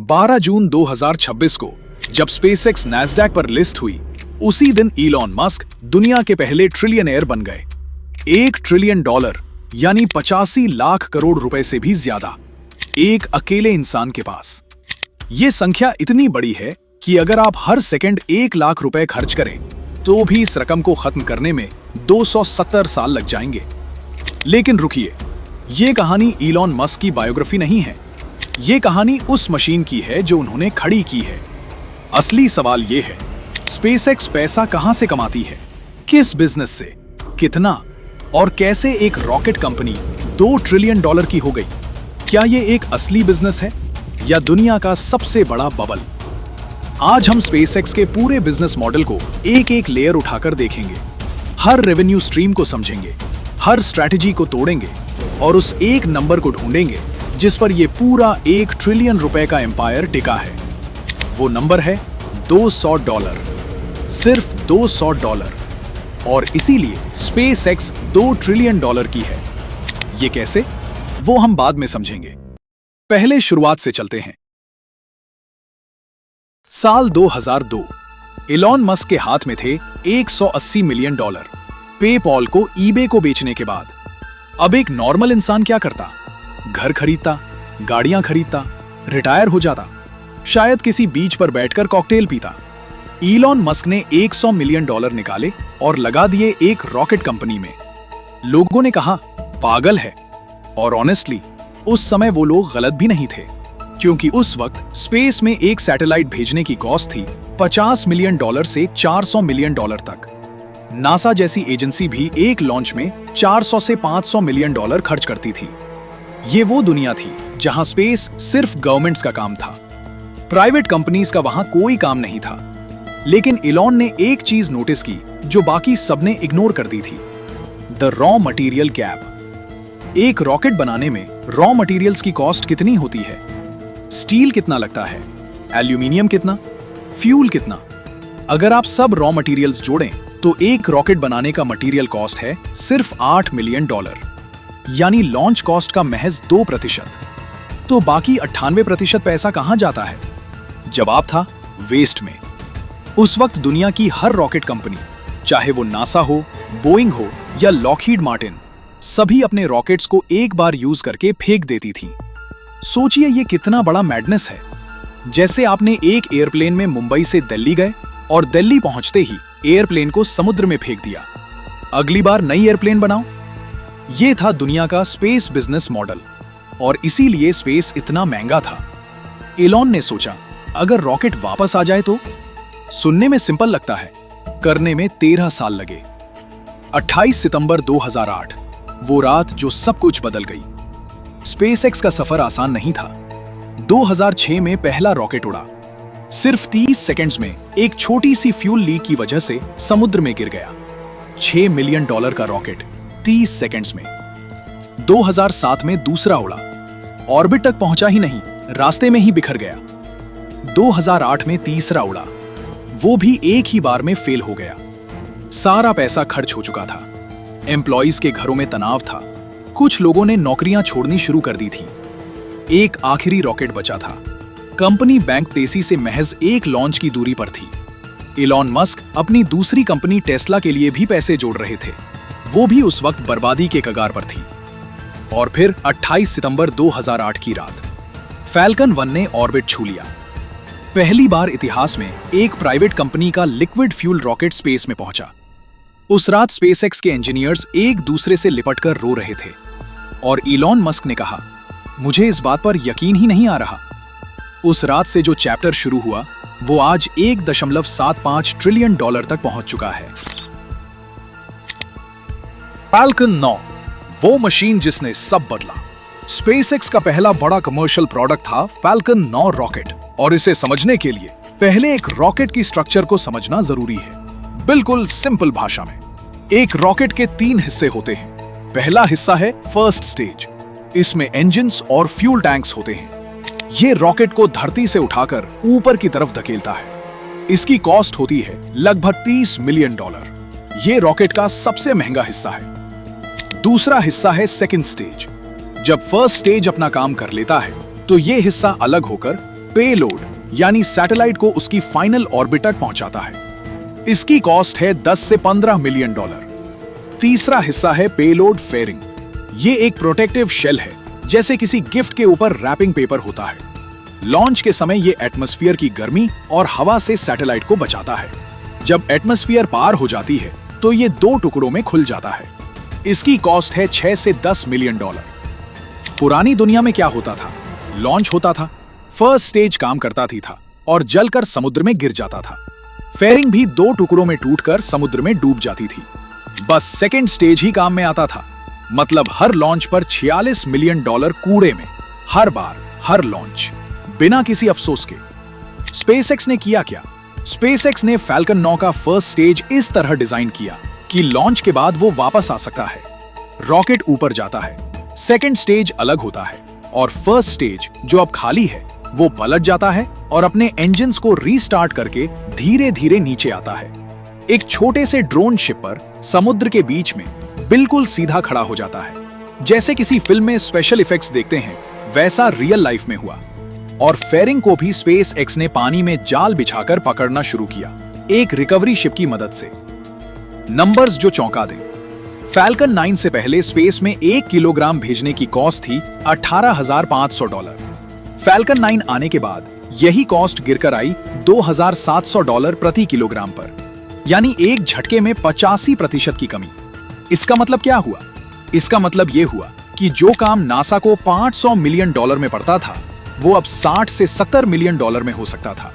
12 जून 2026 को जब SpaceX Nasdaq पर लिस्ट हुई, उसी दिन इलॉन मस्क दुनिया के पहले ट्रिलियनेयर बन गए। $1 ट्रिलियन यानी 85 लाख करोड़ रुपए से भी ज्यादा एक अकेले इंसान के पास। ये संख्या इतनी बड़ी है कि अगर आप हर सेकंड 1 लाख रुपए खर्च करें तो भी इस रकम को खत्म करने में 270 साल लग जाएंगे। लेकिन रुकिए, ये कहानी इलॉन मस्क की बायोग्राफी नहीं है। ये कहानी उस मशीन की है जो उन्होंने खड़ी की है। असली सवाल ये है, स्पेसएक्स पैसा कहां से कमाती है, किस बिजनेस से, कितना और कैसे एक रॉकेट कंपनी $2 ट्रिलियन की हो गई? क्या ये एक असली बिजनेस है या दुनिया का सबसे बड़ा बबल? आज हम स्पेसएक्स के पूरे बिजनेस मॉडल को एक एक लेयर उठाकर देखेंगे, हर रेवेन्यू स्ट्रीम को समझेंगे, हर स्ट्रैटेजी को तोड़ेंगे और उस एक नंबर को ढूंढेंगे जिस पर यह पूरा $1 ट्रिलियन का एम्पायर टिका है। वो नंबर है $200, सिर्फ $200। और इसीलिए स्पेसएक्स $2 ट्रिलियन की है। ये कैसे, वो हम बाद में समझेंगे। पहले शुरुआत से चलते हैं। साल 2002, इलॉन मस्क के हाथ में थे $180 मिलियन पेपॉल को ईबे को बेचने के बाद। अब एक नॉर्मल इंसान क्या करता? घर खरीदता, गाड़ियां खरीदता, रिटायर हो जाता, शायद किसी बीच पर बैठकर कॉकटेल पीता। इलॉन मस्क ने $100 मिलियन निकाले और लगा दिए एक रॉकेट कंपनी में। लोगों ने कहा पागल है, और ऑनेस्टली उस समय वो लोग गलत भी नहीं थे, क्योंकि उस वक्त स्पेस में एक सैटेलाइट भेजने की कॉस्ट थी $50 मिलियन से $400 मिलियन तक। नासा जैसी एजेंसी भी एक लॉन्च में $400 से $500 मिलियन खर्च करती थी। ये वो दुनिया थी जहां स्पेस सिर्फ गवर्नमेंट्स का काम था, प्राइवेट कंपनीज का वहां कोई काम नहीं था। लेकिन इलॉन ने एक चीज नोटिस की जो बाकी सबने इग्नोर कर दी थी, द रॉ मटेरियल गैप। एक रॉकेट बनाने में रॉ मटेरियल्स की कॉस्ट कितनी होती है? स्टील कितना लगता है, एल्यूमिनियम कितना, फ्यूल कितना? अगर आप सब रॉ मटेरियल्स जोड़ें तो एक रॉकेट बनाने का मटेरियल कॉस्ट है सिर्फ $8 मिलियन, यानी लॉन्च कॉस्ट का महज 2%। तो बाकी 98% पैसा कहां जाता है? जवाब था वेस्ट में। उस वक्त दुनिया की हर रॉकेट कंपनी, चाहे वो नासा हो, बोइंग हो या लॉकहीड मार्टिन, सभी अपने रॉकेट्स को एक बार यूज करके फेंक देती थी। सोचिए ये कितना बड़ा मैडनेस है। जैसे आपने एक एयरप्लेन में मुंबई से दिल्ली गए और दिल्ली पहुंचते ही एयरप्लेन को समुद्र में फेंक दिया। अगली बार नई एयरप्लेन बनाओ। ये था दुनिया का स्पेस बिजनेस मॉडल, और इसीलिए स्पेस इतना महंगा था। इलॉन ने सोचा अगर रॉकेट वापस आ जाए तो? सुनने में सिंपल लगता है, करने में 13 साल लगे। 28 सितंबर 2008, वो रात जो सब कुछ बदल गई। स्पेसएक्स का सफर आसान नहीं था। 2006 में पहला रॉकेट उड़ा। सिर्फ 30 सेकंड्स में एक छोटी सी फ्यूल लीक की वजह से समुद्र में गिर गया। $6 मिलियन का रॉकेट 30 सेकंड्स में। 2007 में दूसरा उड़ा, ऑर्बिट तक पहुंचा ही नहीं, रास्ते में ही बिखर गया। 2008 में तीसरा उड़ा, वो भी एक ही बार में फेल हो गया। सारा पैसा खर्च हो चुका था। एम्प्लॉइज के घरों में तनाव था, कुछ लोगों ने नौकरियां छोड़नी शुरू कर दी थी। एक आखिरी रॉकेट बचा था। कंपनी बैंकतेसी से महज एक लॉन्च की दूरी पर थी। इलॉन मस्क अपनी दूसरी कंपनी टेस्ला के लिए भी पैसे जोड़ रहे थे, वो भी उस वक्त बर्बादी के कगार पर थी। और फिर 28 सितंबर 2008 की रात, फैल्कन 1 ने ऑर्बिट छू लिया। पहली बार इतिहास में एक प्राइवेट कंपनी का लिक्विड फ्यूल रॉकेट स्पेस में पहुंचा। उस रात स्पेसएक्स के इंजीनियर्स एक दूसरे से लिपटकर रो रहे थे, और इलॉन मस्क ने कहा, मुझे इस बात पर यकीन ही नहीं आ रहा। उस रात से जो चैप्टर शुरू हुआ वो आज $1.75 ट्रिलियन तक पहुंच चुका है। फाल्कन 9, वो मशीन जिसने सब बदला। स्पेसएक्स का पहला बड़ा कमर्शियल प्रोडक्ट था फाल्कन 9 रॉकेट, और इसे समझने के लिए पहले एक रॉकेट की स्ट्रक्चर को समझना जरूरी है। बिल्कुल सिंपल भाषा में, एक रॉकेट के 3 हिस्से होते हैं। पहला हिस्सा है फर्स्ट स्टेज, इसमें इंजन्स और फ्यूल टैंक्स होते हैं। ये रॉकेट को धरती से उठाकर ऊपर की तरफ धकेलता है। इसकी कॉस्ट होती है लगभग $30 मिलियन। ये रॉकेट का सबसे महंगा हिस्सा है। दूसरा हिस्सा है सेकंड स्टेज। जब फर्स्ट स्टेज अपना काम कर लेता है तो ये हिस्सा अलग होकर पेलोड यानी सैटेलाइट को उसकी फाइनल ऑर्बिट तक पहुंचाता है। इसकी कॉस्ट है 10 से 15 मिलियन डॉलर। तीसरा हिस्सा है पेलोड फेयरिंग। ये एक प्रोटेक्टिव शेल है, जैसे किसी गिफ्ट के ऊपर रैपिंग पेपर होता है। लॉन्च के समय ये एटमॉस्फेयर की गर्मी और हवा से सैटेलाइट को बचाता है। जब एटमॉस्फेयर पार हो जाती है तो ये 2 टुकड़ों में खुल जाता है। इसकी कॉस्ट है 6 से 10 मिलियन डॉलर। पुरानी दुनिया में क्या होता था? लॉन्च होता था, फर्स्ट स्टेज काम करता था और जलकर समुद्र में गिर जाता था। फेयरिंग भी 2 टुकड़ों में टूटकर समुद्र में डूब जाती थी। बस सेकेंड स्टेज ही काम में आता था। मतलब हर लॉन्च पर 46 मिलियन डॉलर कूड़े में, हर बार, हर लॉन्च, बिना किसी अफसोस के। स्पेसएक्स ने किया क्या? स्पेसएक्स ने फैल्कन 9 का फर्स्ट स्टेज इस तरह डिजाइन किया कि लॉन्च के बाद वो वापस आ सकता है। रॉकेट ऊपर जाता है, सेकेंड स्टेज अलग होता है और फर्स्ट स्टेज जो अब खाली है वो पलट जाता है और अपने इंजन्स को रीस्टार्ट करके धीरे धीरे नीचे आता है। एक छोटे से ड्रोन शिप पर समुद्र के बीच में बिल्कुल सीधा खड़ा हो जाता है। जैसे किसी फिल्म में स्पेशल इफेक्ट्स देखते हैं, वैसा रियल लाइफ में हुआ। और फेयरिंग को भी स्पेसएक्स ने पानी में जाल बिछाकर पकड़ना शुरू किया, एक रिकवरी शिप की मदद से। नंबर्स जो चौंका दें। फैल्कन 9 से पहले स्पेस में 1 किलोग्राम भेजने की कॉस्ट थी $18,500। फैल्कन 9 आने के बाद यही कॉस्ट गिरकर आई $2,700 प्रति किलोग्राम पर, यानी एक झटके में 85% की कमी। इसका मतलब क्या हुआ? इसका मतलब यह हुआ कि जो काम नासा को $500 मिलियन में पड़ता था, वो अब 60 से 70 मिलियन डॉलर में हो सकता था।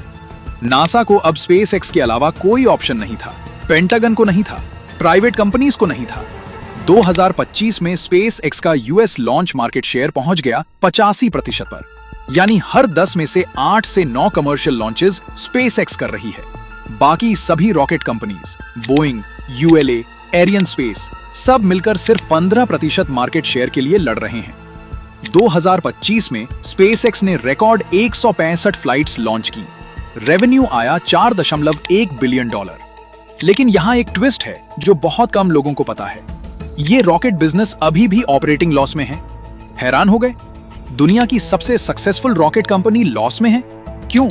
नासा को अब स्पेसएक्स के अलावा कोई ऑप्शन नहीं था। पेंटागन को नहीं था, प्राइवेट कंपनीज को नहीं था। 2025 में स्पेसएक्स का यूएस लॉन्च मार्केट शेयर पहुंच गया 85% पर, यानी हर 10 में से 8 से 9 कमर्शियल लॉन्चेस स्पेसएक्स कर रही है। बाकी सभी rocket companies, Boeing, ULA, Ariane space, सब मिलकर सिर्फ 15% मार्केट शेयर के लिए लड़ रहे हैं। 2025 में स्पेसएक्स ने रिकॉर्ड 165 फ्लाइट्स लॉन्च की। रेवेन्यू आया $4.1 बिलियन। लेकिन यहां एक ट्विस्ट है जो बहुत कम लोगों को पता है। ये रॉकेट बिजनेस अभी भी ऑपरेटिंग लॉस में है। हैरान हो गए? दुनिया की सबसे सक्सेसफुल रॉकेट कंपनी लॉस में है। क्यों?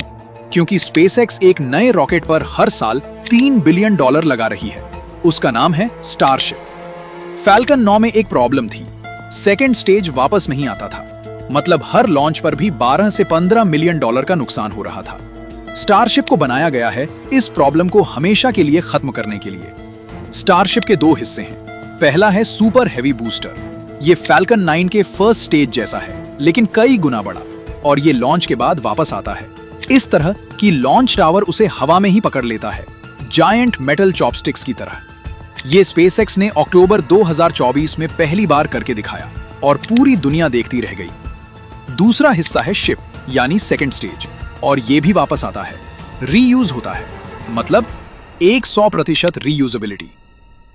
क्योंकि स्पेसएक्स एक नए रॉकेट पर हर साल $3 बिलियन लगा रही है। उसका नाम है स्टारशिप। फैल्कन 9 में एक प्रॉब्लम थी, सेकेंड स्टेज वापस नहीं आता था। मतलब हर लॉन्च पर भी $12 से $15 मिलियन का नुकसान हो रहा था। स्टारशिप को बनाया गया है इस प्रॉब्लम को हमेशा के लिए खत्म करने के लिए। स्टारशिप के 2 हिस्से हैं। पहला है सुपर हेवी बूस्टर। ये फैल्कन 9 के फर्स्ट स्टेज जैसा है, लेकिन कई गुना बड़ा, और ये लॉन्च के बाद वापस आता है। इस तरह कि लॉन्च टावर उसे हवा में ही पकड़ लेता है, जायंट मेटल चॉपस्टिक्स की तरह। ये स्पेसएक्स ने अक्टूबर 2024 में पहली बार करके दिखाया और पूरी दुनिया देखती रह गई। दूसरा हिस्सा है शिप, यानी सेकंड स्टेज, और ये भी वापस आता है, रीयूज होता है। मतलब 100% रीयूजेबिलिटी।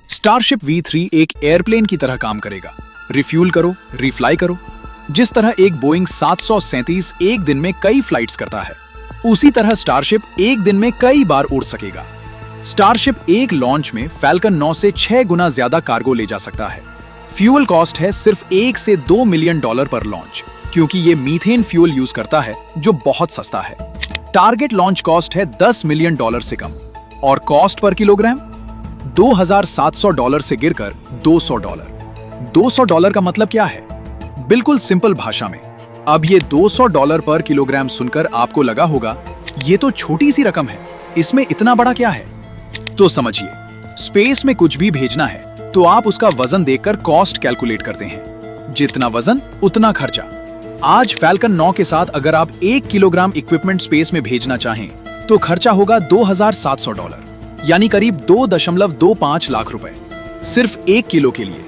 स्टारशिप V3 एक एयरप्लेन की तरह काम करेगा। रिफ्यूल करो, रिफ्लाई करो। जिस तरह एक बोइंग 737 एक दिन में कई फ्लाइट्स करता है, उसी तरह स्टारशिप एक दिन में कई बार उड़ सकेगा। स्टारशिप एक लॉन्च में फैल्कन 9 से 6 गुना ज्यादा कार्गो ले जा सकता है। फ्यूल कॉस्ट है सिर्फ $1 से $2 मिलियन पर लॉन्च, क्योंकि ये मीथेन फ्यूल यूज करता है जो बहुत सस्ता है। टारगेट लॉन्च कॉस्ट है $10 मिलियन से कम, और कॉस्ट पर किलोग्राम $2,700 से गिरकर $200। $200 का मतलब क्या है? बिल्कुल सिंपल भाषा में, अब ये $200 पर किलोग्राम सुनकर आपको लगा होगा ये तो छोटी सी रकम है, इसमें इतना बड़ा क्या है? तो समझिए, स्पेस में कुछ भी भेजना है तो आप उसका वजन देखकर कॉस्ट कैलकुलेट करते हैं। जितना वजन उतना खर्चा। आज फैल्कन 9 के साथ अगर आप 1 किलोग्राम इक्विपमेंट स्पेस में भेजना चाहें तो खर्चा होगा $2,700, यानी करीब 2.25 लाख रुपए सिर्फ 1 किलो के लिए।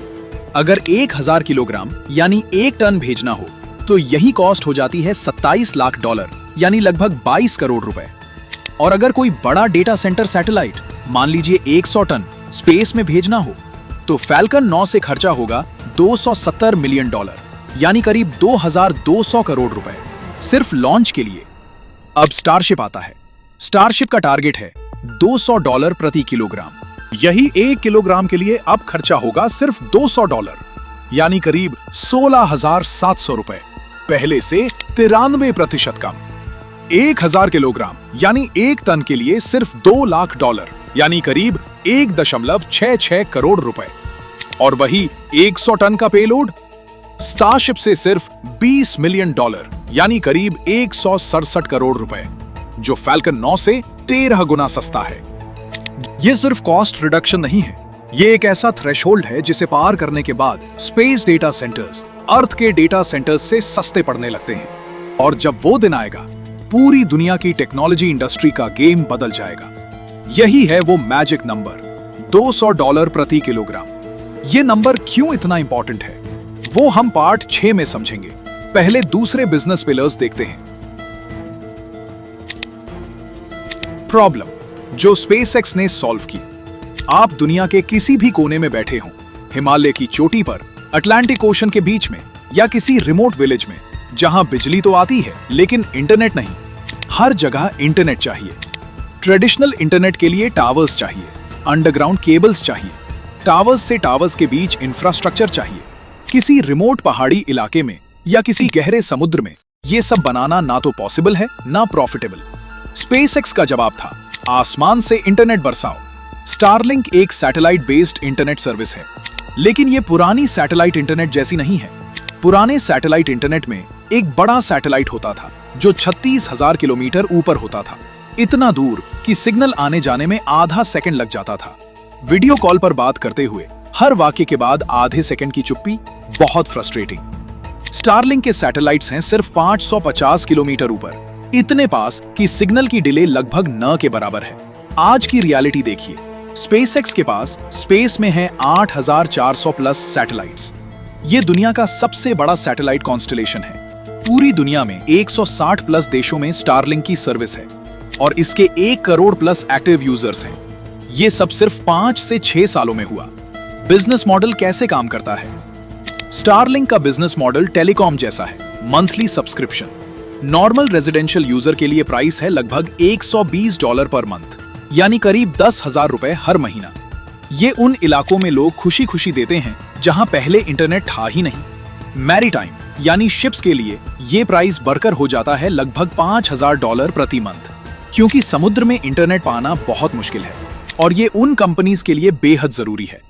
अगर 1000 किलोग्राम यानी 1 टन भेजना हो तो यही कॉस्ट हो जाती है $27 लाख, यानी लगभग 22 करोड़ रुपए। और अगर कोई बड़ा डेटा सेंटर सैटेलाइट, मान लीजिए 100 टन, स्पेस में भेजना हो तो फैल्कन 9 से खर्चा होगा $270 मिलियन, यानी करीब 2200 करोड़ रुपए सिर्फ लॉन्च के लिए। अब स्टारशिप आता है। स्टारशिप का टारगेट है $200 प्रति किलोग्राम। यही 1 किलोग्राम के लिए अब खर्चा होगा सिर्फ $200, यानी करीब 16,700 रुपए, पहले से 93% कम। 1000 किलोग्राम यानी 1 टन के लिए सिर्फ $2 लाख यानी करीब 1.66 करोड़ रुपए। और वही 100 टन का पेलोड स्टारशिप से सिर्फ $20 मिलियन यानी करीब 167 करोड़ रुपए, जो फैल्कन 9 से 13 गुना सस्ता है। ये सिर्फ कॉस्ट रिडक्शन नहीं है, ये एक ऐसा थ्रेशोल्ड है जिसे पार करने के बाद स्पेस डेटा सेंटर्स अर्थ के डेटा सेंटर्स से सस्ते पड़ने लगते हैं। और जब वो दिन आएगा, पूरी दुनिया की टेक्नोलॉजी इंडस्ट्री का गेम बदल जाएगा। यही है वो मैजिक नंबर, $200 प्रति किलोग्राम। ये नंबर क्यों इतना इंपॉर्टेंट है, वो हम पार्ट 6 में समझेंगे। पहले दूसरे बिजनेस पिलर्स देखते हैं। प्रॉब्लम जो स्पेसएक्स ने सॉल्व की। आप दुनिया के किसी भी कोने में बैठे हों, हिमालय की चोटी पर, अटलांटिक ओशन के बीच में या किसी रिमोट विलेज में, जहां बिजली तो आती है लेकिन इंटरनेट नहीं। हर जगह इंटरनेट चाहिए। ट्रेडिशनल इंटरनेट के लिए टावर्स चाहिए, अंडरग्राउंड केबल्स चाहिए, टावर्स से टावर्स के बीच इंफ्रास्ट्रक्चर चाहिए। किसी रिमोट पहाड़ी इलाके में या किसी गहरे समुद्र में ये सब बनाना ना तो पॉसिबल है ना प्रॉफिटेबल। स्पेसएक्स का जवाब था, आसमान से इंटरनेट बरसाओ। स्टारलिंक एक सैटेलाइट बेस्ड इंटरनेट सर्विस है, लेकिन ये पुरानी सैटेलाइट इंटरनेट जैसी नहीं है। पुराने सैटेलाइट इंटरनेट में एक बड़ा सैटेलाइट होता था जो 36,000 किलोमीटर ऊपर होता था, इतना दूर कि सिग्नल आने जाने में आधा सेकंड लग जाता था। वीडियो कॉल पर बात करते हुए हर वाक्य के बाद आधे सेकंड की चुप्पी, बहुत फ्रस्ट्रेटिंग। स्टारलिंक के सैटेलाइट्स हैं सिर्फ 550 किलोमीटर ऊपर, इतने पास कि सिग्नल की डिले लगभग न के बराबर है। आज की रियलिटी देखिए, स्पेसएक्स के पास स्पेस में है 8,400 प्लस सैटेलाइट्स। ये दुनिया का सबसे बड़ा सैटेलाइट कॉन्स्टलेशन है। पूरी दुनिया में 160 प्लस देशों में स्टारलिंक की सर्विस है और इसके 1 करोड़ प्लस एक्टिव यूजर्स हैं। ये सब सिर्फ 5 से 6 सालों में हुआ। बिजनेस मॉडल कैसे काम करता है? स्टारलिंक का बिजनेस मॉडल टेलीकॉम जैसा है, monthly subscription. Normal residential user के लिए प्राइस है लगभग $120 पर मंथ, यानी करीब 10,000 रुपए हर महीना। ये उन इलाकों में लोग खुशी खुशी देते हैं जहां पहले इंटरनेट था ही नहीं। मैरीटाइम यानी शिप्स के लिए ये प्राइस बढ़कर हो जाता है लगभग $5,000 प्रति मंथ, क्योंकि समुद्र में इंटरनेट पाना बहुत मुश्किल है और ये उन कंपनीज के लिए बेहद जरूरी है।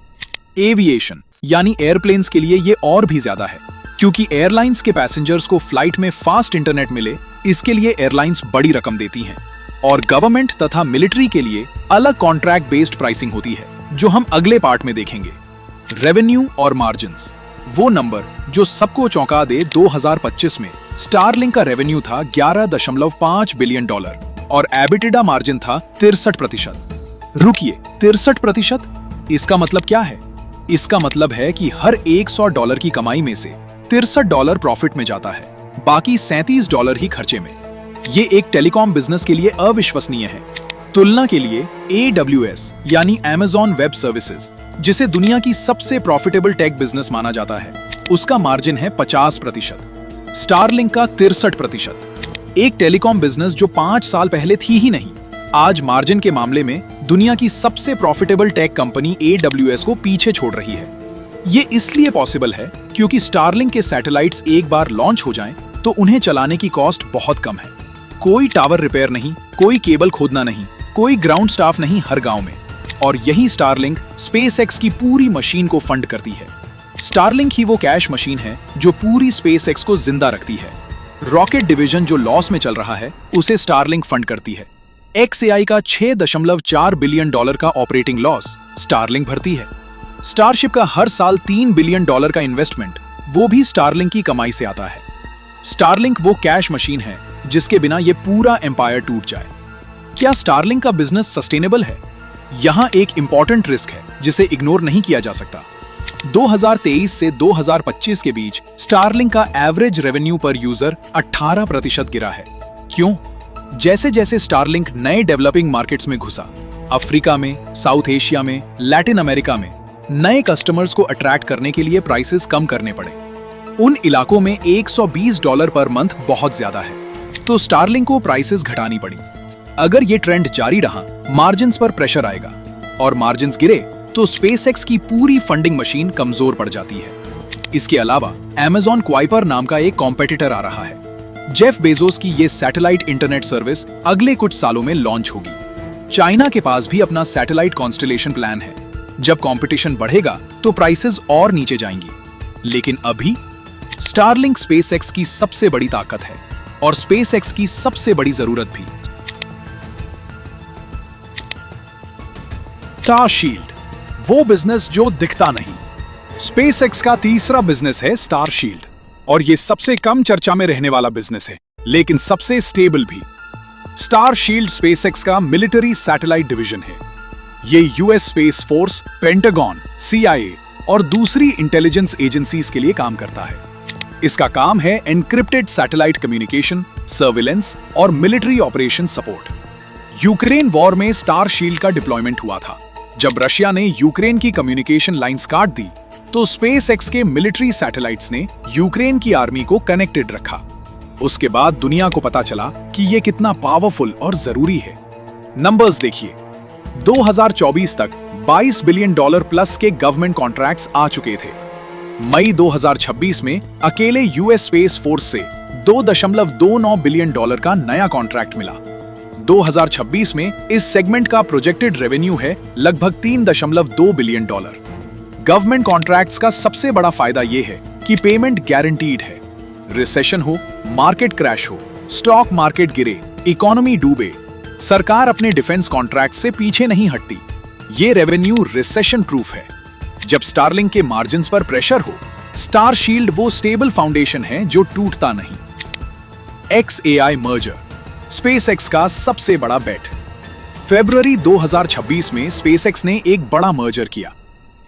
एविएशन यानी एयरप्लेन्स के लिए ये और भी ज्यादा है, क्योंकि एयरलाइंस के पैसेंजर्स को फ्लाइट में फास्ट इंटरनेट मिले, इसके लिए एयरलाइंस बड़ी रकम देती हैं। और गवर्नमेंट तथा मिलिट्री के लिए अलग कॉन्ट्रैक्ट बेस्ड प्राइसिंग होती है, जो हम अगले पार्ट में देखेंगे। रेवेन्यू और मार्जिन्स, वो नंबर जो सबको चौंका दे। 2025 में स्टारलिंक का रेवेन्यू था $11.5 बिलियन और एबिटिडा मार्जिन था 63%। रुकिए, 63%? इसका मतलब क्या है? इसका मतलब है कि हर $100 की कमाई में से $63 प्रॉफिट में जाता है, बाकी $37 ही खर्चे में। ये एक टेलीकॉम बिजनेस के लिए अविश्वसनीय है। तुलना के लिए AWS यानी Amazon वेब सर्विसेज, जिसे दुनिया की सबसे प्रॉफिटेबल टेक बिजनेस माना जाता है, उसका मार्जिन है 50%, स्टारलिंक का 63%। एक टेलीकॉम बिजनेस जो 5 साल पहले थी ही नहीं, आज मार्जिन के मामले में दुनिया की सबसे प्रॉफिटेबल टेक कंपनी AWS को पीछे छोड़ रही है। ये इसलिए पॉसिबल है क्योंकि स्टारलिंक के सैटेलाइट्स एक बार लॉन्च हो जाएं तो उन्हें चलाने की कॉस्ट बहुत कम है। कोई टावर रिपेयर नहीं, कोई केबल खोदना नहीं, कोई ग्राउंड स्टाफ नहीं हर गांव में। और यही स्टारलिंक स्पेसएक्स की पूरी मशीन को फंड करती है। स्टारलिंक ही वो कैश मशीन है जो पूरी स्पेसएक्स को जिंदा रखती है। रॉकेट डिवीजन जो लॉस में चल रहा है, उसे स्टारलिंक फंड करती है। XAI का $6.4 बिलियन का ऑपरेटिंग लॉस स्टारलिंक भरती है। स्टारशिप का हर साल $3 बिलियन का इन्वेस्टमेंट, वो भी स्टारलिंक की कमाई से आता है। स्टारलिंक वो कैश मशीन है जिसके बिना ये पूरा एम्पायर टूट जाए। क्या स्टारलिंक का बिजनेस सस्टेनेबल है? यहां एक इंपॉर्टेंट रिस्क है जिसे इग्नोर नहीं किया जा सकता। 2023 से 2025 के बीच स्टारलिंक का एवरेज रेवेन्यू पर यूजर 18% गिरा है। क्यों? जैसे जैसे स्टारलिंक नए डेवलपिंग मार्केट्स में घुसा, अफ्रीका में, साउथ एशिया में, लैटिन अमेरिका में, नए कस्टमर्स को अट्रैक्ट करने के लिए प्राइसेस कम करने पड़े। उन इलाकों में $120 पर मंथ बहुत ज्यादा है, तो स्टारलिंक को प्राइसेस घटानी पड़ी। अगर ये ट्रेंड जारी रहा, मार्जिन्स पर प्रेशर आएगा, और मार्जिन्स गिरे तो स्पेसएक्स की पूरी फंडिंग मशीन कमजोर पड़ जाती है। इसके अलावा Amazon क्वाइपर नाम का एक कॉम्पिटिटर आ रहा है। जेफ बेजोस की ये सैटेलाइट इंटरनेट सर्विस अगले कुछ सालों में लॉन्च होगी। चाइना के पास भी अपना सैटेलाइट कॉन्स्टलेशन प्लान है। जब कंपटीशन बढ़ेगा तो प्राइसेस और नीचे जाएंगी। लेकिन अभी स्टारलिंक स्पेसएक्स की सबसे बड़ी ताकत है और स्पेसएक्स की सबसे बड़ी जरूरत भी। स्टारशील्ड, वो बिजनेस जो दिखता नहीं। स्पेसएक्स का तीसरा बिजनेस है स्टारशील्ड, और ये सबसे कम चर्चा में रहने वाला बिजनेस है, लेकिन सबसे स्टेबल भी। स्टारशील्ड स्पेसएक्स का मिलिट्री सैटेलाइट डिवीजन है। ये US space force, pentagon, CIA और दूसरी इंटेलिजेंस एजेंसीज के लिए काम करता है। इसका काम है एनक्रिप्टेड सैटेलाइट कम्युनिकेशन, सर्विलेंस और military operation support. Ukraine war में स्टारशील्ड का डिप्लॉयमेंट हुआ था। जब रशिया ने यूक्रेन की कम्युनिकेशन लाइंस काट दी, तो स्पेसएक्स के मिलिट्री सैटेलाइट्स ने यूक्रेन की आर्मी को कनेक्टेड रखा। उसके बाद दुनिया को पता चला कि यह कितना पावरफुल और जरूरी है। नंबर्स देखिए, 2024 तक $22 बिलियन प्लस के गवर्नमेंट कॉन्ट्रैक्ट्स आ चुके थे। मई 2026 में अकेले यूएस स्पेस फोर्स से $2.29 बिलियन का नया कॉन्ट्रैक्ट मिला। 2026 में इस सेगमेंट का प्रोजेक्टेड रेवेन्यू है लगभग $3.2 बिलियन। गवर्नमेंट कॉन्ट्रैक्ट्स का सबसे बड़ा फायदा यह है कि पेमेंट गारंटीड है। रिसेशन हो, मार्केट क्रैश हो, स्टॉक मार्केट गिरे, इकोनॉमी डूबे, सरकार अपने डिफेंस कॉन्ट्रैक्ट से पीछे नहीं हटती। ये रेवेन्यू रिसेशन प्रूफ है। जब स्टारलिंक के मार्जिन्स पर प्रेशर हो, स्टारशील्ड वो स्टेबल फाउंडेशन है जो टूटता नहीं। XAI मर्जर, स्पेसएक्स का सबसे बड़ा बेट। फरवरी 2026 में स्पेसएक्स ने एक बड़ा मर्जर किया।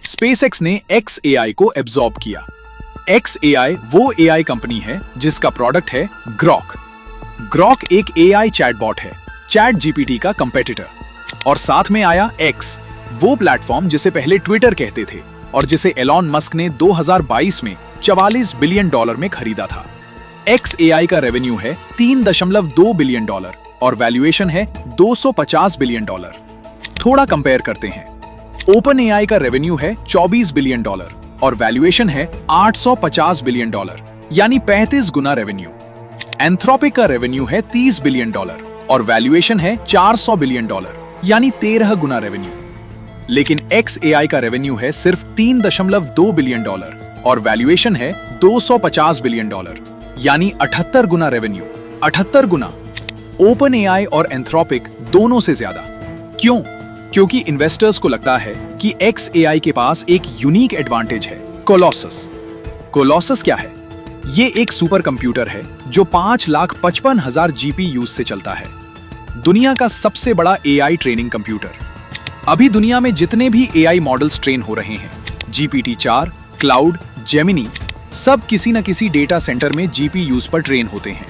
स्पेसएक्स ने XAI को एब्जॉर्ब किया। XAI वो AI कंपनी है जिसका प्रोडक्ट है ग्रॉक। ग्रॉक एक AI चैटबॉट है, चैट जीपीटी का कंपेटिटर। और साथ में आया X, वो प्लेटफॉर्म जिसे पहले ट्विटर कहते थे और जिसे एलॉन मस्क ने 2022 में $44 बिलियन में खरीदा था। XAI का रेवेन्यू है $3.2 बिलियन और वैल्यूएशन है $250 बिलियन। थोड़ा कंपेयर करते हैं। OpenAI का रेवेन्यू है $24 बिलियन और वैल्यूएशन है $850 बिलियन, यानी 35 गुना रेवेन्यू। एंथ्रोपिक का रेवेन्यू है $30 बिलियन और वैल्यूएशन है $400 बिलियन, यानी 13 गुना रेवेन्यू। लेकिन XAI का रेवेन्यू है सिर्फ $3.2 बिलियन और वैल्यूएशन है $250 बिलियन, यानी 78 गुना रेवेन्यू। 78 गुना। OpenAI और एंथ्रोपिक दोनों से ज्यादा। क्यों? क्योंकि इन्वेस्टर्स को लगता है कि XAI के पास एक यूनिक एडवांटेज है, कोलोसस। कोलोसस क्या है? ये एक सुपर कंप्यूटर है जो 5,55,000 GPU से चलता है। दुनिया का सबसे बड़ा AI ट्रेनिंग कंप्यूटर। अभी दुनिया में जितने भी AI मॉडल्स ट्रेन हो रहे हैं, GPT-4, क्लाउड, जेमिनी, सब किसी न किसी डेटा सेंटर में GPUs पर ट्रेन होते हैं।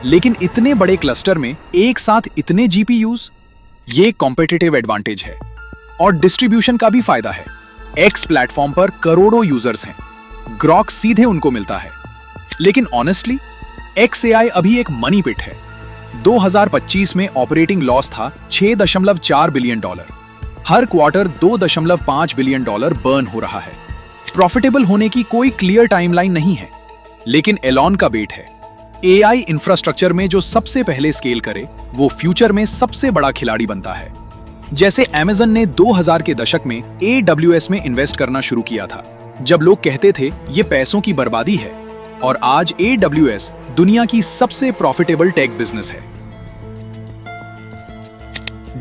लेकिन इतने बड़े क्लस्टर में एक साथ इतने GPUs, ये कॉम्पिटिटिव एडवांटेज है। और डिस्ट्रीब्यूशन का भी फायदा है। X प्लेटफॉर्म पर करोड़ों यूजर्स हैं, ग्रॉक सीधे उनको मिलता है। लेकिन ऑनेस्टली XAI अभी एक मनी पिट है। 2025 में ऑपरेटिंग लॉस था $6.4 बिलियन। हर क्वार्टर $2.5 बिलियन बर्न हो रहा है। प्रॉफिटेबल होने की कोई क्लियर टाइमलाइन नहीं है। लेकिन एलॉन का बेट है, AI इंफ्रास्ट्रक्चर में जो सबसे पहले स्केल करे वो फ्यूचर में सबसे बड़ा खिलाड़ी बनता है। जैसे Amazon ने 2000 के दशक में AWS में इन्वेस्ट करना शुरू किया था, जब लोग कहते थे ये पैसों की बर्बादी है। और आज AWS दुनिया की सबसे प्रॉफिटेबल टेक बिजनेस है।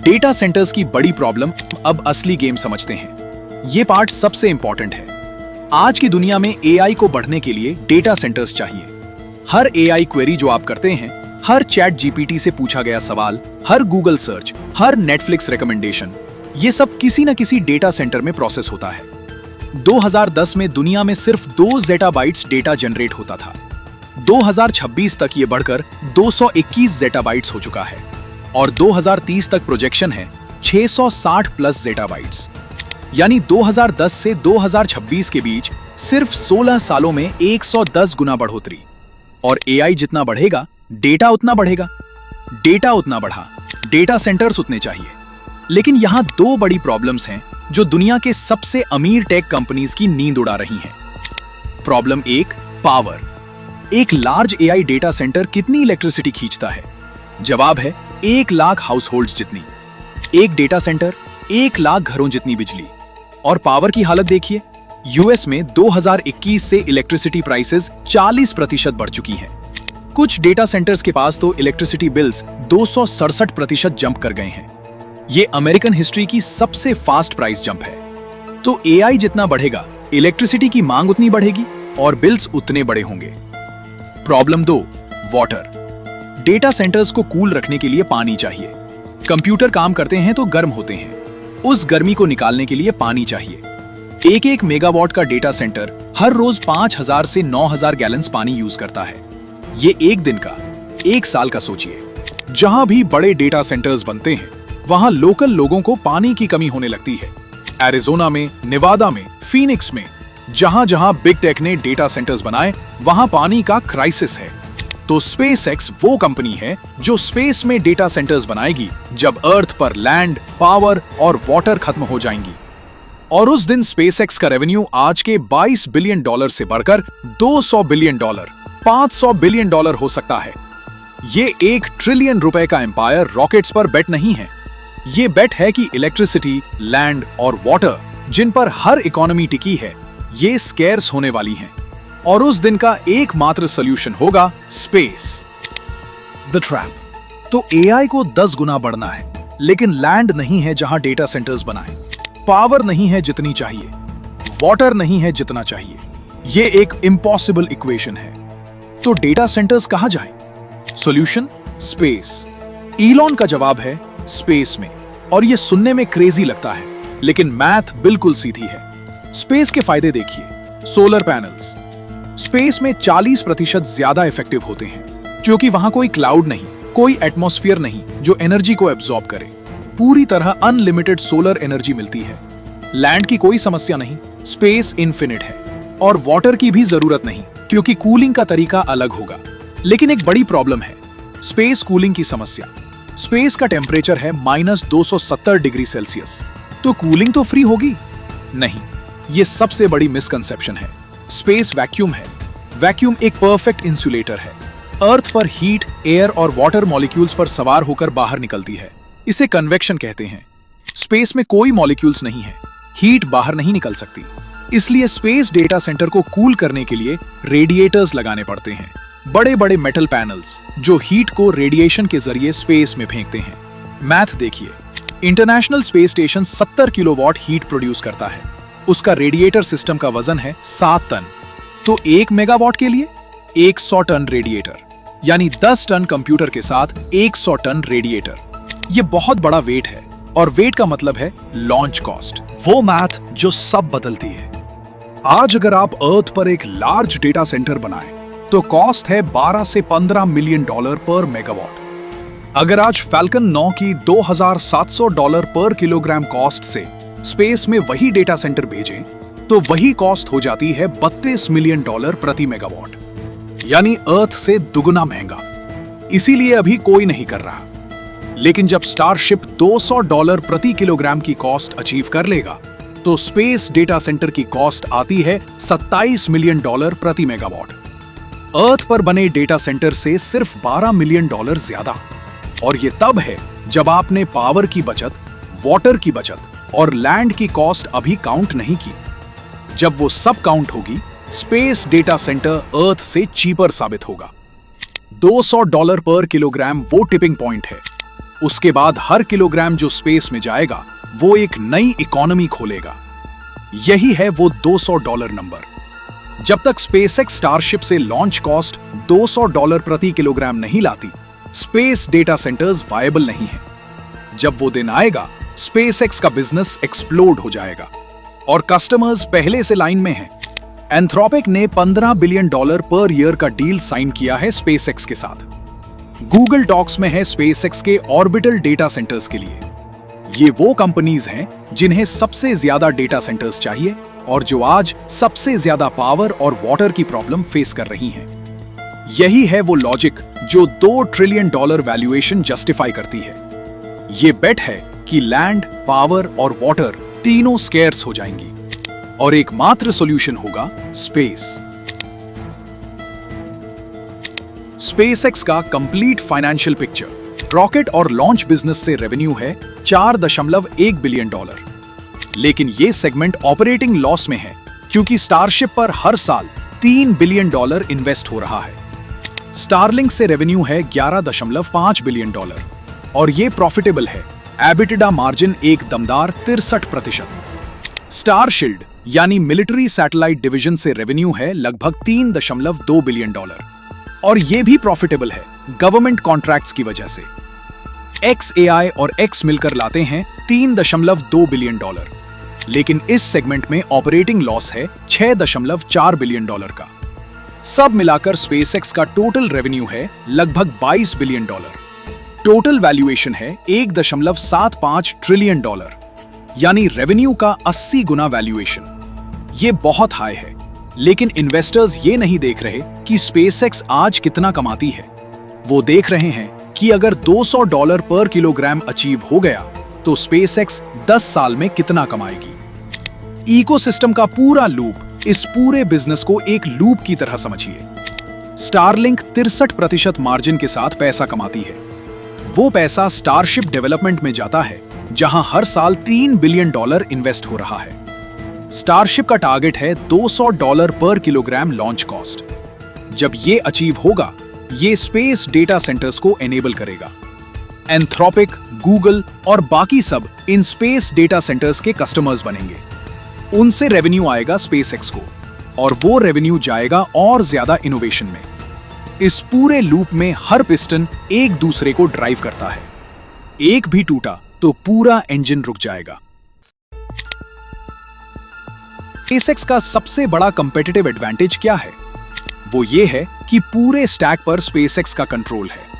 डेटा सेंटर्स की बड़ी प्रॉब्लम अब असली गेम समझते हैं। ये पार्ट सबसे इंपॉर्टेंट है। आज की दुनिया में AI को बढ़ने के लिए डेटा सेंटर्स चाहिए। हर AI क्वेरी जो आप करते हैं, हर चैट जीपीटी से पूछा गया सवाल, हर गूगल सर्च, हर नेटफ्लिक्स रिकमेंडेशन, ये सब किसी न किसी डेटा सेंटर में प्रोसेस होता है। 2010 में दुनिया में सिर्फ 2 ज़ेटाबाइट्स डेटा जनरेट होता था। 2026 तक ये बढ़कर 221 ज़ेटाबाइट्स हो चुका है और 2030 तक प्रोजेक्शन है 660 प्लस ज़ेटाबाइट्स। यानी 2010 से 2026 के बीच सिर्फ 16 सालों में 110 गुना बढ़ोतरी। और AI जितना बढ़ेगा, डेटा उतना बढ़ेगा। डेटा उतना बढ़ा, डेटा सेंटर्स उतने चाहिए। लेकिन यहां 2 बड़ी प्रॉब्लम्स हैं जो दुनिया के सबसे अमीर टेक कंपनीज की नींद उड़ा रही हैं। Problem 1, power. एक लार्ज एआई डेटा सेंटर कितनी इलेक्ट्रिसिटी खींचता है? जवाब है 1 लाख हाउस होल्ड्स जितनी। एक डेटा सेंटर 1 लाख घरों जितनी बिजली। और पावर की हालत देखिए, यूएस में 2021 से इलेक्ट्रिसिटी प्राइसेस 40% बढ़ चुकी हैं। कुछ डेटा सेंटर्स के पास तो इलेक्ट्रिसिटी बिल्स 267% जंप कर गए हैं। ये अमेरिकन हिस्ट्री की सबसे फास्ट प्राइस जंप है। तो एआई जितना बढ़ेगा, इलेक्ट्रिसिटी की मांग उतनी बढ़ेगी और बिल्स उतने बड़े होंगे। Problem 2, water. डेटा सेंटर्स को कूल रखने के लिए पानी चाहिए। कंप्यूटर काम करते हैं तो गर्म होते हैं, उस गर्मी को निकालने के लिए पानी चाहिए। एक मेगावाट का डेटा सेंटर हर रोज 5000 से 9000 गैलन्स पानी यूज करता है। ये एक दिन का, 1 साल का सोचिए। जहां भी बड़े डेटा सेंटर्स बनते हैं, वहां लोकल लोगों को पानी की कमी होने लगती है। एरिजोना में, नेवादा में, फीनिक्स में, जहां जहां बिग टेक ने डेटा सेंटर्स बनाए, वहां पानी का क्राइसिस है। तो स्पेसएक्स वो कंपनी है जो स्पेस में डेटा सेंटर्स बनाएगी जब अर्थ पर लैंड, पावर और वाटर खत्म हो जाएंगी। और उस दिन स्पेसएक्स का रेवेन्यू आज के $22 बिलियन से बढ़कर $200 बिलियन, $500 बिलियन हो सकता है। ये $1 ट्रिलियन का एम्पायर रॉकेट्स पर बेट नहीं है। ये बेट है कि इलेक्ट्रिसिटी, लैंड और वाटर, जिन पर हर इकोनॉमी टिकी है, ये स्केर्स होने वाली हैं। और उस दिन का एकमात्र सॉल्यूशन होगा स्पेस। The trap. तो एआई को 10 गुना बढ़ना है, लेकिन लैंड नहीं है जहां डेटा सेंटर्स बनाएं, पावर नहीं है जितनी चाहिए, वाटर नहीं है जितना चाहिए। ये एक इम्पॉसिबल इक्वेशन है। तो डेटा सेंटर्स कहां जाएं? Solution space. इलॉन का जवाब है स्पेस में। और ये सुनने में क्रेजी लगता है, लेकिन मैथ बिल्कुल सीधी है। स्पेस के फायदे देखिए। सोलर पैनल्स स्पेस में 40% ज्यादा इफेक्टिव होते हैं, क्योंकि वहां कोई क्लाउड नहीं, कोई एटमॉस्फेयर नहीं जो एनर्जी को एब्जॉर्ब करे। पूरी तरह अनलिमिटेड सोलर एनर्जी मिलती है। लैंड की कोई समस्या नहीं, स्पेस इनफिनिट है। और वाटर की भी जरूरत नहीं, क्योंकि कूलिंग का तरीका अलग होगा। लेकिन एक बड़ी प्रॉब्लम है, स्पेस कूलिंग की समस्या। स्पेस का टेम्परेचर है -270 डिग्री सेल्सियस। तो कूलिंग तो फ्री होगी? नहीं, ये सबसे बड़ी मिसकंसेप्शन है। स्पेस वैक्यूम है। वैक्यूम एक परफेक्ट इंसुलेटर है। अर्थ पर हीट, एयर और वाटर मॉलिक्यूल्स पर सवार होकर बाहर निकलती है। इसे कन्वेक्शन कहते हैं। स्पेस में कोई मॉलिक्यूल्स नहीं है, हीट बाहर नहीं निकल सकती। इसलिए स्पेस डेटा सेंटर को कूल करने के लिए रेडिएटर्स लगाने पड़ते हैं, बड़े बड़े मेटल पैनल्स जो हीट को रेडिएशन के जरिए स्पेस में फेंकते हैं। मैथ देखिए, international space station 70 kilowatt heat produce करता है। उसका रेडिएटर सिस्टम का वजन है 7 टन। तो 1 मेगावाट के लिए 100 टन रेडिएटर, यानी 10 टन कंप्यूटर के साथ 100 टन रेडिएटर। ये बहुत बड़ा वेट है, और वेट का मतलब है लॉन्च कॉस्ट, वो मैथ जो सब बदलती है। आज अगर आप अर्थ पर एक लार्ज डेटा सेंटर बनाएं, तो कॉस्ट है $12 से $15 मिलियन पर मेगावाट। अगर आज फैल्कन 9 की $2700 पर किलोग्राम कॉस्ट से स्पेस में वही डेटा सेंटर भेजें, तो वही कॉस्ट हो जाती है $32 मिलियन प्रति मेगावाट, यानी अर्थ से दुगुना महंगा। इसीलिए अभी कोई नहीं कर रहा। लेकिन जब स्टारशिप $200 प्रति किलोग्राम की कॉस्ट अचीव कर लेगा, तो स्पेस डेटा सेंटर की कॉस्ट आती है $27 मिलियन प्रति मेगावाट। अर्थ पर बने डेटा सेंटर से सिर्फ $12 मिलियन ज्यादा। और ये तब है जब आपने पावर की बचत, वाटर की बचत और लैंड की कॉस्ट अभी काउंट नहीं की। जब वो सब काउंट होगी, स्पेस डेटा सेंटर अर्थ से चीपर साबित होगा। $200 पर किलोग्राम वो टिपिंग पॉइंट है। उसके बाद हर किलोग्राम जो स्पेस में जाएगा, वो एक नई इकोनॉमी खोलेगा। यही है वो $200 नंबर। जब तक स्पेसएक्स स्टारशिप से लॉन्च कॉस्ट $200 प्रति किलोग्राम नहीं लाती, स्पेस डेटा सेंटर्स वायबल नहीं है। जब वो दिन आएगा, स्पेसएक्स का बिजनेस एक्सप्लोड हो जाएगा और कस्टमर्स पहले से लाइन में हैं। एंथ्रोपिक ने $15 बिलियन पर ईयर का डील साइन किया है स्पेसएक्स के साथ। गूगल टॉक्स में है स्पेसएक्स के ऑर्बिटल डेटा सेंटर्स के लिए। ये वो कंपनीज हैं जिन्हें सबसे ज्यादा डेटा सेंटर्स चाहिए और जो आज सबसे ज्यादा पावर और वाटर की प्रॉब्लम फेस कर रही हैं। यही है वो लॉजिक जो $2 ट्रिलियन वैल्यूएशन जस्टिफाई करती है। ये बेट है कि लैंड, पावर और वाटर तीनों स्केर्स हो जाएंगी और एकमात्र सॉल्यूशन होगा स्पेस। स्पेसएक्स का कंप्लीट फाइनेंशियल पिक्चर। रॉकेट और लॉन्च बिजनेस से रेवेन्यू है $4.1 बिलियन। लेकिन ये सेगमेंट ऑपरेटिंग लॉस में है क्योंकि स्टारशिप पर हर साल $3 बिलियन इन्वेस्ट हो रहा है। स्टारलिंक से रेवेन्यू है $11.5 बिलियन और ये प्रॉफिटेबल है। एबिटिडा मार्जिन एक दमदार 63%। स्टारशील्ड यानी मिलिट्री सैटेलाइट डिवीजन से रेवेन्यू है लगभग $3.2 बिलियन और ये भी प्रॉफिटेबल है गवर्नमेंट कॉन्ट्रैक्ट्स की वजह से। XAI और X मिलकर लाते हैं $3.2 बिलियन, लेकिन इस सेगमेंट में ऑपरेटिंग लॉस है $6.4 बिलियन का। सब मिलाकर स्पेसएक्स का टोटल रेवेन्यू है लगभग $22 बिलियन। टोटल वैल्यूएशन है $1.75 ट्रिलियन, यानी रेवेन्यू का 80 गुना वैल्यूएशन। ये बहुत हाई है, लेकिन इन्वेस्टर्स ये नहीं देख रहे कि स्पेसएक्स आज कितना कमाती है। वो देख रहे हैं कि अगर $200 पर किलोग्राम अचीव हो गया तो स्पेसएक्स 10 साल में कितना कमाएगी। इकोसिस्टम का पूरा लूप, इस पूरे बिजनेस को एक लूप की तरह समझिए। स्टारलिंक 63% मार्जिन के साथ पैसा कमाती है। वो पैसा स्टारशिप डेवलपमेंट में जाता है, जहां हर साल $3 बिलियन इन्वेस्ट हो रहा है। स्टारशिप का टारगेट है $200 पर किलोग्राम लॉन्च कॉस्ट। जब ये अचीव होगा, ये स्पेस डेटा सेंटर्स को एनेबल करेगा। एंथ्रोपिक, गूगल और बाकी सब इन स्पेस डेटा सेंटर्स के कस्टमर्स बनेंगे। उनसे रेवेन्यू आएगा स्पेसएक्स को और वो रेवेन्यू जाएगा और ज्यादा इनोवेशन में। इस पूरे लूप में हर पिस्टन एक दूसरे को ड्राइव करता है। एक भी टूटा तो पूरा इंजन रुक जाएगा। स्पेसएक्स का सबसे बड़ा कंपेटिटिव एडवांटेज क्या है? वो ये है कि पूरे स्टैक पर स्पेसएक्स का कंट्रोल है।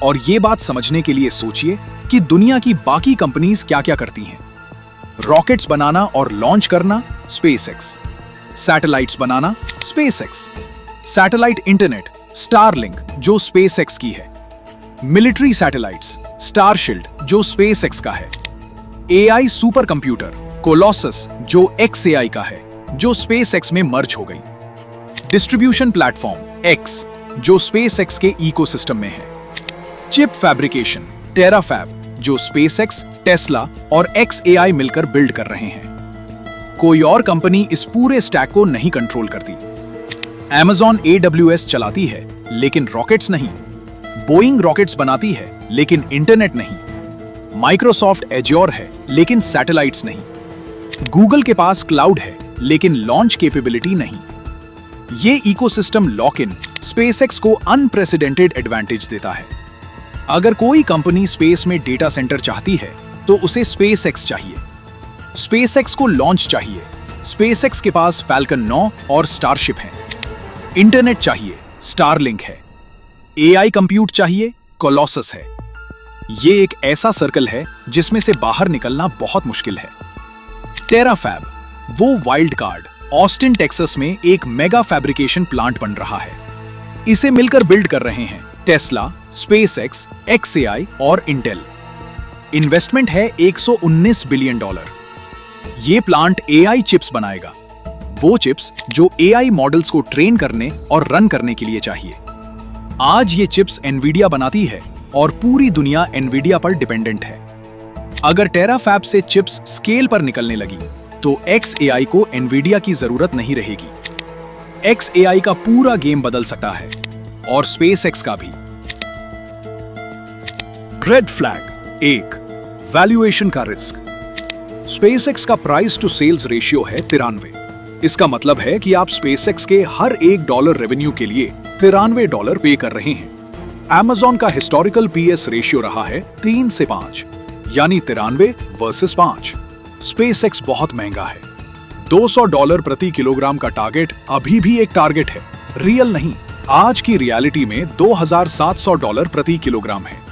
और ये बात समझने के लिए सोचिए कि दुनिया की बाकी कंपनीज क्या-क्या करती हैं। रॉकेट्स बनाना और लॉन्च करना, स्पेसएक्स। सैटेलाइट्स बनाना, स्पेसएक्स। सैटेलाइट इंटरनेट, स्टारलिंक, जो स्पेसएक्स की है। मिलिट्री सैटेलाइट्स, स्टारशील्ड, जो स्पेसएक्स का है। एआई सुपर कंप्यूटर, कोलोसस, जो XAI का है, जो स्पेसएक्स में मर्ज हो गई। डिस्ट्रीब्यूशन प्लेटफॉर्म, X, जो स्पेसएक्स के इकोसिस्टम में है। चिप फैब्रिकेशन, टेराफैब, जो स्पेसएक्स, टेस्ला और XAI मिलकर बिल्ड कर रहे हैं। कोई और कंपनी इस पूरे स्टैक को नहीं कंट्रोल करती। Amazon AWS चलाती है, लेकिन रॉकेट्स नहीं। बोइंग रॉकेट्स बनाती है, लेकिन इंटरनेट नहीं। माइक्रोसॉफ्ट एज्योर है, लेकिन सैटेलाइट्स नहीं। गूगल के पास क्लाउड है, लेकिन लॉन्च कैपेबिलिटी नहीं। ये इकोसिस्टम लॉक इन स्पेसएक्स को अनप्रेसिडेंटेड एडवांटेज देता है। अगर कोई कंपनी स्पेस में डेटा सेंटर चाहती है, तो उसे स्पेसएक्स चाहिए। स्पेसएक्स को लॉन्च चाहिए, स्पेसएक्स के पास फैल्कन 9 और स्टारशिप है। इंटरनेट चाहिए, स्टारलिंक है। एआई कंप्यूट चाहिए, कोलोसस है। ये एक ऐसा सर्कल है जिसमें से बाहर निकलना बहुत मुश्किल है। टेराफैब, वो वाइल्ड कार्ड, ऑस्टिन टेक्सास में एक मेगा फैब्रिकेशन प्लांट बन रहा है। इसे मिलकर बिल्ड कर रहे हैं टेस्ला, स्पेसएक्स, XAI और इंटेल। इन्वेस्टमेंट है $119 बिलियन। ये प्लांट AI चिप्स बनाएगा, वो चिप्स जो AI मॉडल्स को ट्रेन करने और रन करने के लिए चाहिए। आज ये चिप्स एनवीडिया बनाती है और पूरी दुनिया एनवीडिया पर डिपेंडेंट है। अगर टेराफैब से चिप्स स्केल पर निकलने लगी, तो XAI को एनवीडिया की जरूरत नहीं रहेगी। XAI का पूरा गेम बदल सकता है और स्पेसएक्स का भी। रेड फ्लैग 1, वैल्यूएशन का रिस्क। स्पेसएक्स का प्राइस टू सेल्स रेशियो है 93। इसका मतलब है कि आप स्पेसएक्स के हर $1 रेवेन्यू के लिए $93 पे कर रहे हैं। Amazon का हिस्टोरिकल PS रेशियो रहा है 3 से 5, यानी 93 वर्सेस 5। स्पेसएक्स बहुत महंगा है। $200 प्रति किलोग्राम का टारगेट अभी भी एक टारगेट है, रियल नहीं। आज की रियलिटी में $2700 प्रति किलोग्राम है।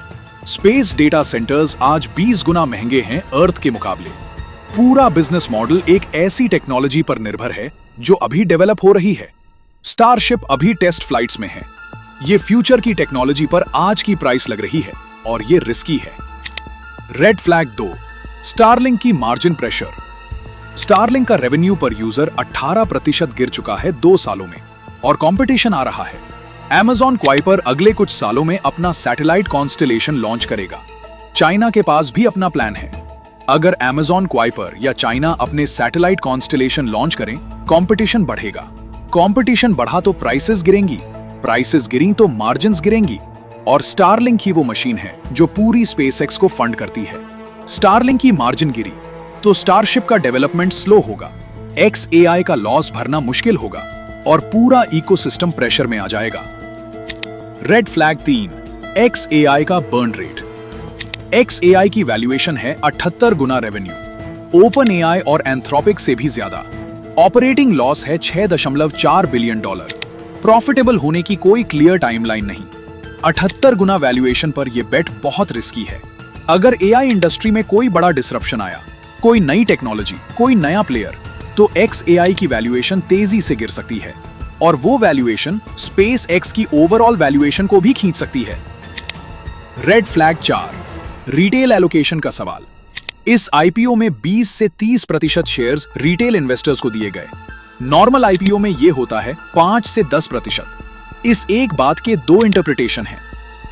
स्पेस डेटा सेंटर्स आज 20 गुना महंगे हैं अर्थ के मुकाबले। पूरा बिजनेस मॉडल एक ऐसी टेक्नोलॉजी पर निर्भर है जो अभी डेवलप हो रही है। स्टारशिप अभी टेस्ट फ्लाइट्स में है। ये फ्यूचर की टेक्नोलॉजी पर आज की प्राइस लग रही है और ये रिस्की है। रेड फ्लैग 2, स्टारलिंक की मार्जिन प्रेशर। स्टारलिंक का रेवेन्यू पर यूजर 18% गिर चुका है 2 सालों में और कंपटीशन आ रहा है। Amazon क्वाइपर अगले कुछ सालों में अपना सैटेलाइट कॉन्स्टेलेशन लॉन्च करेगा। चाइना के पास भी अपना प्लान है। अगर Amazon क्वाइपर या चाइना अपने सैटेलाइट कॉन्स्टेलेशन लॉन्च करें, कंपटीशन बढ़ेगा। कंपटीशन बढ़ा तो प्राइसेस गिरेंगी, प्राइसेस गिरी तो मार्जिन्स गिरेंगी। और स्टारलिंक ही वो मशीन है जो पूरी स्पेसएक्स को फंड करती है। स्टारलिंक की मार्जिन गिरी तो स्टारशिप का डेवलपमेंट स्लो होगा, XAI का लॉस भरना मुश्किल होगा और पूरा इकोसिस्टम प्रेशर में आ जाएगा। रेड फ्लैग 3, XAI का बर्न रेट। XAI की वैल्यूएशन है 78 गुना रेवेन्यू, OpenAI और एंथ्रोपिक से भी ज्यादा। ऑपरेटिंग लॉस है $6.4 बिलियन। प्रॉफिटेबल होने की कोई क्लियर टाइमलाइन नहीं। 78 गुना वैल्यूएशन पर यह बेट बहुत रिस्की है। अगर AI इंडस्ट्री में कोई बड़ा डिसरप्शन आया, कोई नई टेक्नोलॉजी, कोई नया प्लेयर, तो XAI की वैल्यूएशन तेजी से गिर सकती है और वो वैल्यूएशन SpaceX की ओवरऑल वैल्यूएशन को भी खींच सकती है। रेड फ्लैग 4, रिटेल एलोकेशन का सवाल। इस IPO में 20 से 30% शेयर्स रिटेल इन्वेस्टर्स को दिए गए। नॉर्मल IPO में यह होता है 5 से 10%। इस एक बात के दो इंटरप्रिटेशन हैं।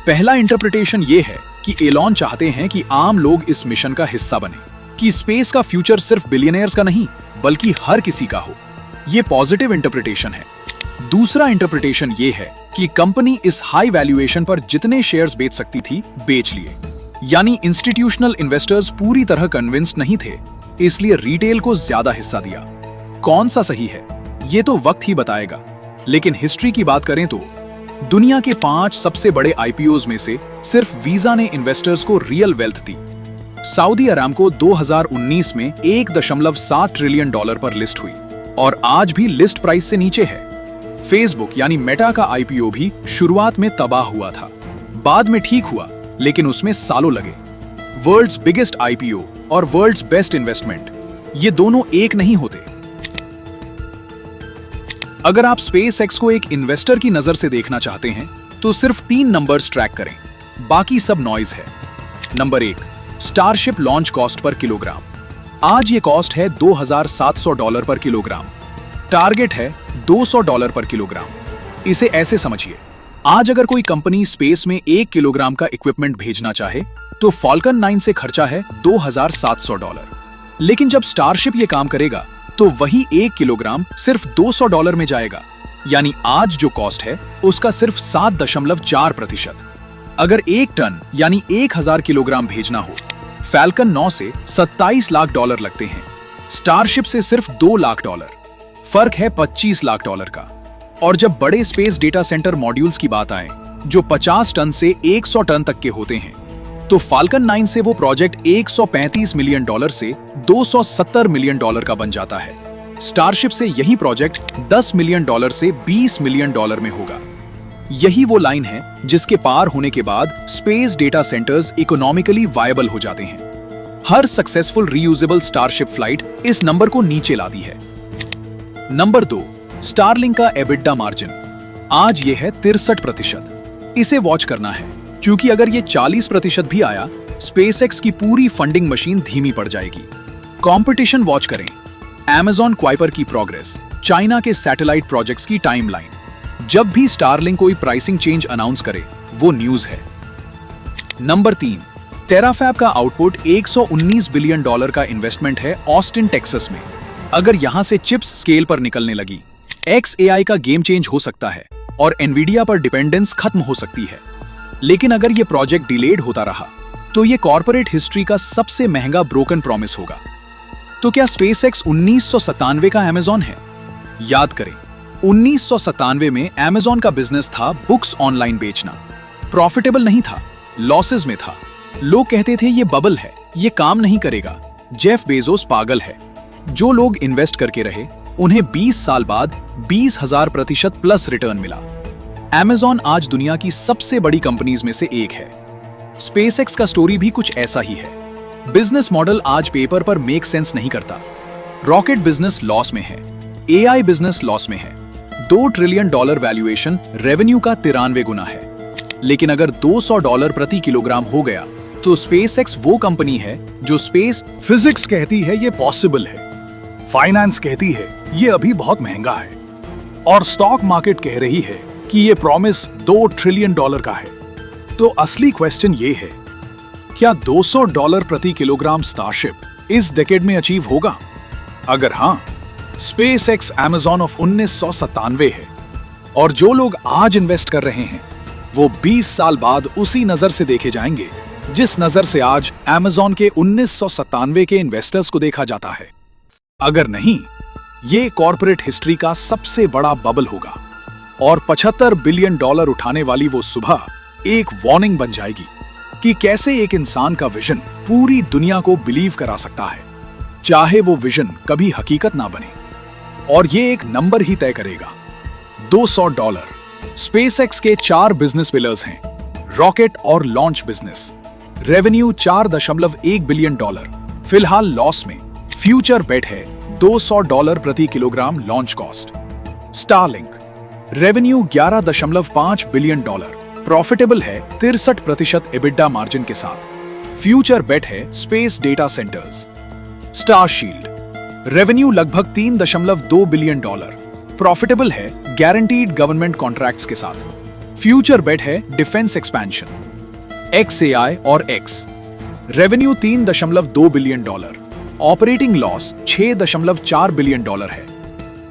पहला इंटरप्रिटेशन यह है कि एलॉन चाहते हैं कि आम लोग इस मिशन का हिस्सा बने, कि स्पेस का फ्यूचर सिर्फ बिलियनियर्स का नहीं बल्कि हर किसी का हो। यह पॉजिटिव इंटरप्रिटेशन है। दूसरा इंटरप्रिटेशन यह है कि कंपनी इस हाई वैल्यूएशन पर जितने शेयर्स बेच सकती थी, बेच लिए। यानी इंस्टीट्यूशनल इन्वेस्टर्स पूरी तरह कन्विंस्ड नहीं थे, इसलिए रिटेल को ज्यादा हिस्सा दिया। कौन सा सही है, यह तो वक्त ही बताएगा। लेकिन हिस्ट्री की बात करें तो दुनिया के 5 सबसे बड़े IPOs में से सिर्फ वीजा ने इन्वेस्टर्स को रियल वेल्थ दी। सऊदी अरामको 2019 में $1.7 ट्रिलियन पर लिस्ट हुई और आज भी लिस्ट प्राइस से नीचे है। फेसबुक यानी मेटा का IPO भी शुरुआत में तबाह हुआ था, बाद में ठीक हुआ, लेकिन उसमें सालों लगे। वर्ल्ड्स बिगेस्ट IPO और वर्ल्ड्स बेस्ट इन्वेस्टमेंट, ये दोनों एक नहीं होते। अगर आप SpaceX को एक इन्वेस्टर की नजर से देखना चाहते हैं तो सिर्फ 3 नंबर्स ट्रैक करें, बाकी सब नॉइज है। Number 1, starship launch cost per kilogram. आज ये कॉस्ट है $2,700 पर किलोग्राम। टारगेट है $200 पर किलोग्राम। इसे ऐसे समझिए, आज अगर कोई कंपनी स्पेस में 1 किलोग्राम का इक्विपमेंट भेजना चाहे तो फॉल्कन 9 से खर्चा है $2,700। लेकिन जब स्टारशिप ये काम करेगा तो वही 1 किलोग्राम सिर्फ $200 में जाएगा। यानी आज जो कॉस्ट है उसका सिर्फ 7.4%। अगर 1 टन यानी 1000 किलोग्राम भेजना हो, फैल्कन 9 से $27 लाख लगते हैं, स्टारशिप से सिर्फ $2 लाख। फर्क है $25 लाख का। और जब बड़े स्पेस डेटा सेंटर मॉड्यूल्स की बात आए जो 50 टन से 100 टन तक के होते हैं, तो फाल्कन 9 से वो प्रोजेक्ट $135 मिलियन से $270 मिलियन का बन जाता है। स्टारशिप से यही प्रोजेक्ट $10 मिलियन से $20 मिलियन में होगा। यही वो लाइन है जिसके पार होने के बाद space data centres economically viable हो जाते हैं। हर सक्सेसफुल रीयूजेबल स्टारशिप फ्लाइट इस नंबर को नीचे लाती है। नंबर 2, स्टारलिंक का एबिटा मार्जिन। आज ये है 63%। इसे वॉच करना है, क्योंकि अगर ये 40% भी आया, SpaceX की पूरी फंडिंग मशीन धीमी पड़ जाएगी। कंपटीशन वॉच करें, Amazon क्वाइपर की प्रोग्रेस, चाइना के सैटेलाइट प्रोजेक्ट्स की टाइमलाइन। जब भी स्टारलिंक कोई प्राइसिंग चेंज अनाउंस करे, वो न्यूज है। नंबर 3, टेराफैब का आउटपुट $119 बिलियन का इन्वेस्टमेंट है ऑस्टिन टेक्सास में। अगर यहां से चिप्स स्केल पर निकलने लगी, XAI का गेम चेंज हो सकता है और एनवीडिया पर डिपेंडेंस खत्म हो सकती है। लेकिन अगर यह प्रोजेक्ट डिलेड होता रहा तो यह कॉर्पोरेट हिस्ट्री का सबसे महंगा ब्रोकन प्रॉमिस होगा। तो क्या SpaceX 1997 का Amazon है? याद करें, 1997 में Amazon का बिजनेस था बुक्स ऑनलाइन बेचना। प्रॉफिटेबल नहीं था, लॉसेस में था। लोग कहते थे ये बबल है, ये काम नहीं करेगा, जेफ बेजोस पागल है। जो लोग इन्वेस्ट करके रहे, उन्हें 20 साल बाद 20,000% प्लस रिटर्न मिला। Amazon आज दुनिया की सबसे बड़ी कंपनीज में से एक है। SpaceX का स्टोरी भी कुछ ऐसा ही है। बिजनेस मॉडल आज पेपर पर मेक सेंस नहीं करता। रॉकेट बिजनेस लॉस में है, AI बिजनेस लॉस में है। $2 ट्रिलियन वैल्यूएशन रेवेन्यू का 93 गुना है। लेकिन अगर $200 प्रति किलोग्राम हो गया तो SpaceX वो कंपनी है जो स्पेस फिजिक्स कहती है ये पॉसिबल है, फाइनेंस कहती है ये अभी बहुत महंगा है, और स्टॉक मार्केट कह रही है कि ये प्रॉमिस $2 ट्रिलियन का है। तो असली क्वेश्चन ये है, क्या $200 प्रति किलोग्राम स्टारशिप इस डेकेड में अचीव होगा? अगर हां, स्पेस एक्स अमेजॉन ऑफ 1997 है और जो लोग आज इन्वेस्ट कर रहे हैं वो 20 साल बाद उसी नजर से देखे जाएंगे जिस नजर से आज अमेजॉन के 1997 के इन्वेस्टर्स को देखा जाता है। अगर नहीं, ये कॉर्पोरेट हिस्ट्री का सबसे बड़ा बबल होगा और $75 बिलियन उठाने वाली वो सुबह एक वार्निंग बन जाएगी कि कैसे एक इंसान का विजन पूरी दुनिया को बिलीव करा सकता है, चाहे वो विजन कभी हकीकत ना बने। और ये एक नंबर ही तय करेगा, $200। स्पेसएक्स के 4 बिजनेस पिलर्स हैं, रॉकेट और लॉन्च बिजनेस। रेवेन्यू $4.1 बिलियन, फिलहाल लॉस में। फ्यूचर बेट है $200 प्रति kilogram launch cost. Starlink, revenue $11.5 billion, profitable है 63% एबिडा मार्जिन के साथ। फ्यूचर बेट है स्पेस डेटा सेंटर्स। स्टारशील्ड, रेवेन्यू लगभग $3.2 बिलियन, प्रॉफिटेबल है गारंटीड गवर्नमेंट कॉन्ट्रैक्ट्स के साथ। फ्यूचर बेट है डिफेंस एक्सपेंशन। XAI और X, revenue $3.2 billion, operating loss $6.4 billion है।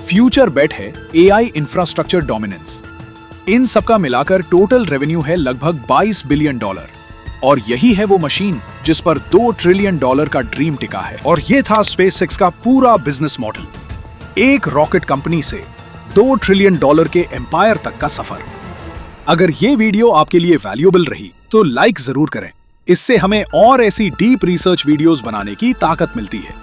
फ्यूचर बेट है AI इंफ्रास्ट्रक्चर डोमिनेंस। इन सबका मिलाकर टोटल रेवेन्यू है लगभग $22 बिलियन और यही है वो मशीन जिस पर $2 ट्रिलियन का ड्रीम टिका है। और ये था स्पेसएक्स का पूरा बिजनेस मॉडल, एक रॉकेट कंपनी से $2 ट्रिलियन के एम्पायर तक का सफर। अगर ये वीडियो आपके लिए वैल्यूएबल रही तो लाइक जरूर करें, इससे हमें और ऐसी डीप रिसर्च वीडियोस बनाने की ताकत मिलती है।